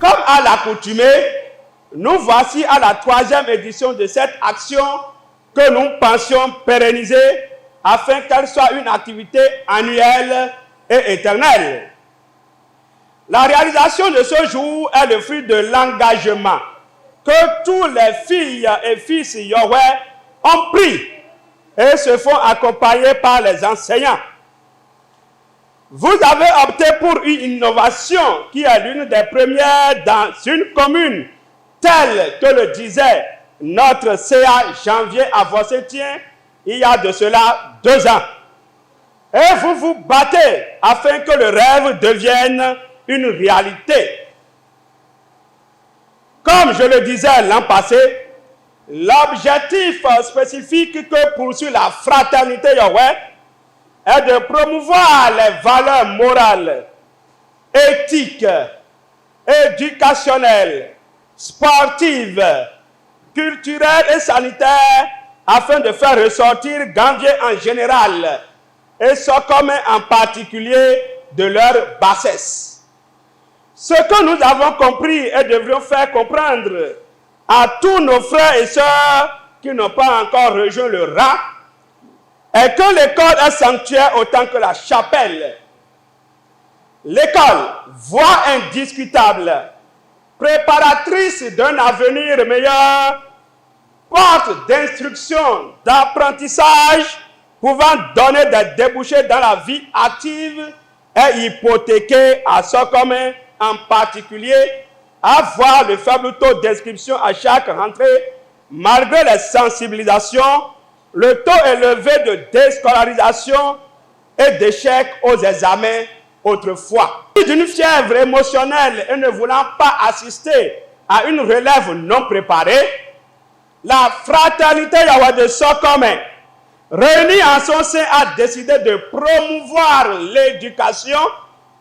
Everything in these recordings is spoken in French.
Comme à l'accoutumée, nous voici à la 3e édition de cette action que nous pensions pérenniser afin qu'elle soit une activité annuelle et éternelle. La réalisation de ce jour est le fruit de l'engagement que tous les filles et fils Yahweh ont pris et se font accompagner par les enseignants. Vous avez opté pour une innovation qui est l'une des premières dans une commune, telle que le disait notre CA Janvier Avossétien il y a de cela 2 ans. Et vous vous battez afin que le rêve devienne une réalité. Comme je le disais l'an passé, l'objectif spécifique que poursuit la fraternité Yahweh est de promouvoir les valeurs morales, éthiques, éducationnelles, sportives, culturelles et sanitaires afin de faire ressortir Gambier en général et Sokome en particulier de leur bassesse. Ce que nous avons compris et devrions faire comprendre à tous nos frères et sœurs qui n'ont pas encore rejoint le rang est que l'école est sanctuaire autant que la chapelle. L'école, voie indiscutable, préparatrice d'un avenir meilleur, porte d'instruction, d'apprentissage, pouvant donner des débouchés dans la vie active, est hypothéquée à Sokome en particulier, à voir le faible taux d'inscription à chaque rentrée, malgré les sensibilisations, le taux élevé de déscolarisation et d'échec aux examens autrefois. D'une fièvre émotionnelle et ne voulant pas assister à une relève non préparée, la fraternité Yahweh de Sokome, réunie en son sein, a décidé de promouvoir l'éducation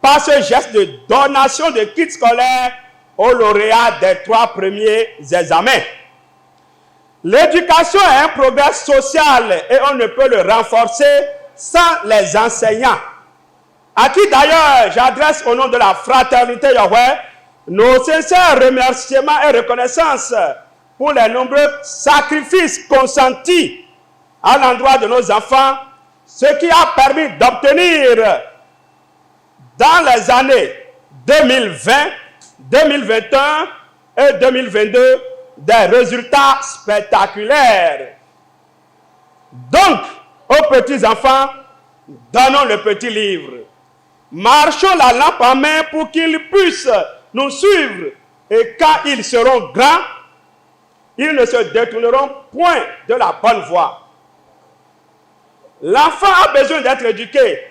par ce geste de donation de kits scolaires aux lauréats des 3 premiers examens. L'éducation est un progrès social et on ne peut le renforcer sans les enseignants, à qui d'ailleurs j'adresse au nom de la fraternité Yahweh nos sincères remerciements et reconnaissance pour les nombreux sacrifices consentis à l'endroit de nos enfants, ce qui a permis d'obtenir dans les années 2020, 2021 et 2022 des résultats spectaculaires. Donc, aux petits-enfants, donnons le petit livre. Marchons la lampe en main pour qu'ils puissent nous suivre. Et quand ils seront grands, ils ne se détourneront point de la bonne voie. L'enfant a besoin d'être éduqué,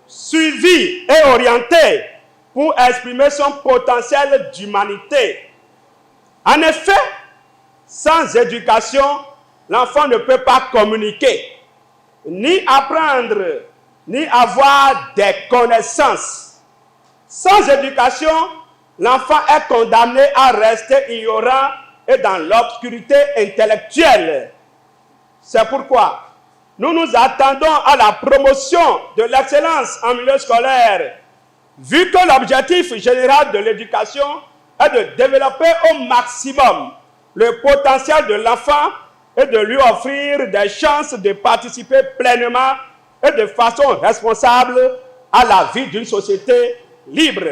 suivi et orienté pour exprimer son potentiel d'humanité. En effet, sans éducation, l'enfant ne peut pas communiquer, ni apprendre, ni avoir des connaissances. Sans éducation, l'enfant est condamné à rester ignorant et dans l'obscurité intellectuelle. C'est pourquoi nous nous attendons à la promotion de l'excellence en milieu scolaire, vu que l'objectif général de l'éducation est de développer au maximum le potentiel de l'enfant et de lui offrir des chances de participer pleinement et de façon responsable à la vie d'une société libre.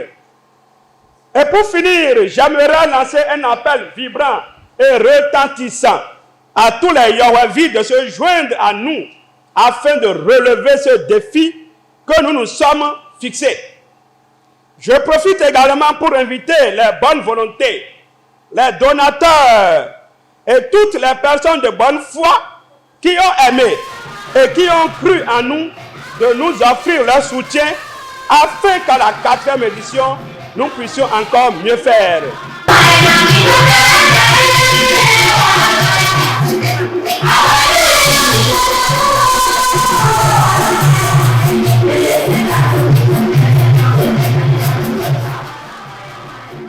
Et pour finir, j'aimerais lancer un appel vibrant et retentissant à tous les Yahweh de se joindre à nous afin de relever ce défi que nous nous sommes fixés. Je profite également pour inviter les bonnes volontés, les donateurs et toutes les personnes de bonne foi qui ont aimé et qui ont cru en nous de nous offrir leur soutien afin qu'à la 4e édition, nous puissions encore mieux faire.